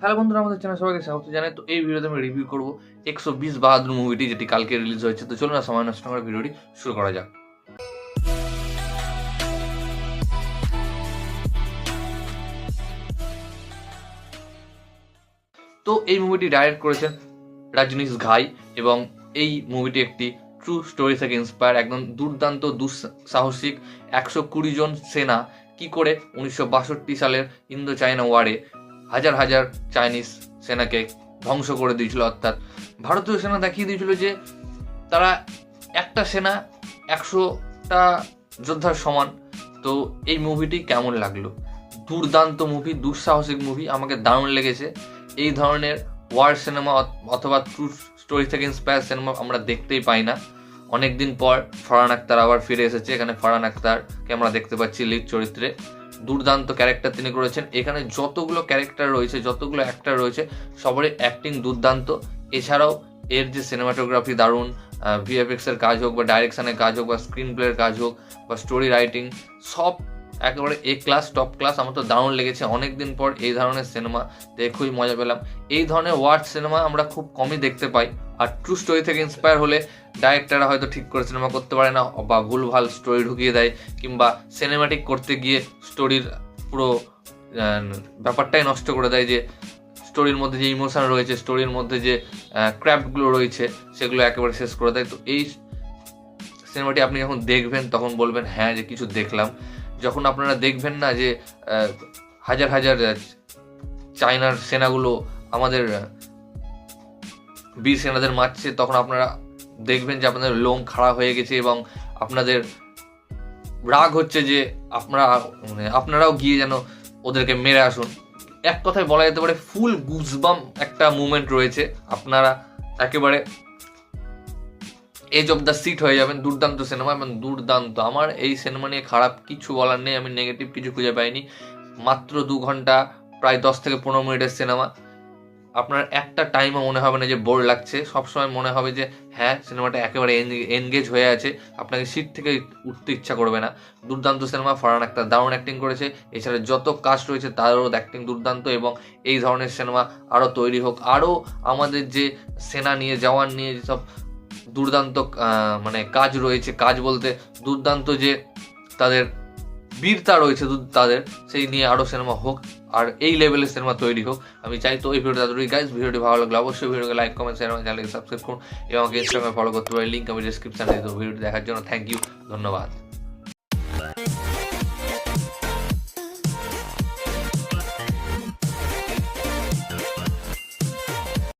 Hello বন্ধুরা, আমাদের channel সবাইকে স্বাগত জানাই। তো এই ভিডিওতে আমি রিভিউ করবো 120 বাহাদুর মুভিটি, যেটি কালকে রিলিজ হয়েছে। তো চলুন না সময় নষ্ট করে ভিডিওটি শুরু করা যাক। তো এই মুভিটি ডাইরেক্ট করেছেন রজনীশ ঘাই এবং এই মুভিটি একটি ট্রু স্টোরি থেকে ইন্সপায়ার। একদম দুর্দান্ত দুঃসাহসিক 120 জন সেনা কি করে 1962 সালের ইন্দো চায়না ওয়ারে হাজার হাজার চাইনিজ সেনাকে ধ্বংস করে দিয়েছিল। অর্থাৎ ভারতীয় সেনা দেখিয়ে দিয়েছিল যে তারা একটা সেনা 100টা যোদ্ধার সমান। তো এই মুভিটি কেমন লাগলো? দুর্দান্ত মুভি, দুঃসাহসিক মুভি, আমাকে দারুণ লেগেছে। এই ধরনের ওয়ার সিনেমা অথবা ট্রু স্টোরি থেকে ইন্সপায়ার সিনেমা আমরা দেখতেই পাই না। অনেকদিন পর ফারহান আখতার আবার ফিরে এসেছে। এখানে ফারহান আখতারকে আমরা দেখতে পাচ্ছি লিড চরিত্রে। দুর্দান্ত ক্যারেক্টার তিনি করেছেন। এখানে যতগুলো ক্যারেক্টার রয়েছে, যতগুলো অ্যাক্টার রয়েছে, সবারই অ্যাক্টিং দুর্দান্ত। এছাড়াও এর যে সিনেমাটোগ্রাফি দারুণ, ভিএফএক্সের কাজ হোক বা ডাইরেকশনের কাজ হোক বা স্ক্রিন প্লের কাজ হোক বা স্টোরি রাইটিং, সব একেবারে এ ক্লাস, টপ ক্লাস। আমার তো দারুণ লেগেছে। অনেকদিন পর এই ধরনের সিনেমা দেখে খুবই মজা পেলাম। এই ধরনের ওয়ার্ড সিনেমা আমরা খুব কমই দেখতে পাই। আর ট্রু স্টোরি থেকে ইন্সপায়ার হলে ডাইরেক্টররা হয়তো ঠিক করে সিনেমা করতে পারে না, বা ভুলভাল স্টোরি ঢুকিয়ে দেয়, কিংবা সিনেমাটিক করতে গিয়ে স্টোরির পুরো ব্যাপারটাই নষ্ট করে দেয়। যে স্টোরির মধ্যে যে ইমোশন রয়েছে, স্টোরির মধ্যে যে ক্র্যাফটগুলো রয়েছে, সেগুলো একেবারে শেষ করে দেয়। তো এই সিনেমাটি আপনি যখন দেখবেন তখন বলবেন হ্যাঁ যে কিছু দেখলাম। যখন আপনারা দেখবেন না যে হাজার হাজার চায়নার সেনাগুলো আমাদের বীর সেনাদের মারছে, তখন আপনারা দেখবেন যে আপনাদের লোম খাড়া হয়ে গেছে এবং আপনাদের রাগ হচ্ছে যে আপনারাও গিয়ে যেন ওদেরকে মেরে আসুন। এক কথায় বলা যেতে পারে ফুল গুজবাম একটা মুভমেন্ট রয়েছে। আপনারা একেবারে এজ অফ দ্য সিট হয়ে যাবেন। দুর্দান্ত সিনেমা এবং দুর্দান্ত। আমার এই সিনেমা নিয়ে খারাপ কিছু বলার নেই, আমি নেগেটিভ কিছু খুঁজে পাইনি। মাত্র 2 ঘন্টা, প্রায় 10 থেকে 15 মিনিটের সিনেমা। আপনার একটা টাইমও মনে হবে না যে বোর লাগছে। সবসময় মনে হবে যে হ্যাঁ, সিনেমাটা একেবারে এনগেজ হয়ে আছে, আপনাকে সিট থেকে উঠতে ইচ্ছা করবে না। দুর্দান্ত সিনেমা। ফারহান আখতার দারুণ অ্যাক্টিং করেছে। এছাড়া যত কাস্ট রয়েছে তাদেরও অ্যাক্টিং দুর্দান্ত। এবং এই ধরনের সিনেমা আরও তৈরি হোক। আরও আমাদের যে সেনা নিয়ে, জওয়ান নিয়ে যেসব দুর্দান্ত মানে কাজ রয়েছে, কাজ বলতে দুর্দান্ত যে তাদের বীরতা রয়েছে তাদের, সেই নিয়ে আরও সিনেমা হোক, আর এই লেভেলের সিনেমা তৈরি হোক আমি চাই। তো এই ভিডিওটা তাড়াতাড়ি গাইজ, ভিডিওটি ভালো লাগলে অবশ্যই ভিডিওকে লাইক, কমেন্ট, শেয়ার, আমার চ্যানেলকে সাবস্ক্রাইব করুন এবং আমাকে ইনস্টাগ্রামে ফলো করতে পারি, লিঙ্ক আমি ডিসক্রিপশানে দিয়ে দেবো। ভিডিওটি দেখার জন্য থ্যাংক ইউ, ধন্যবাদ।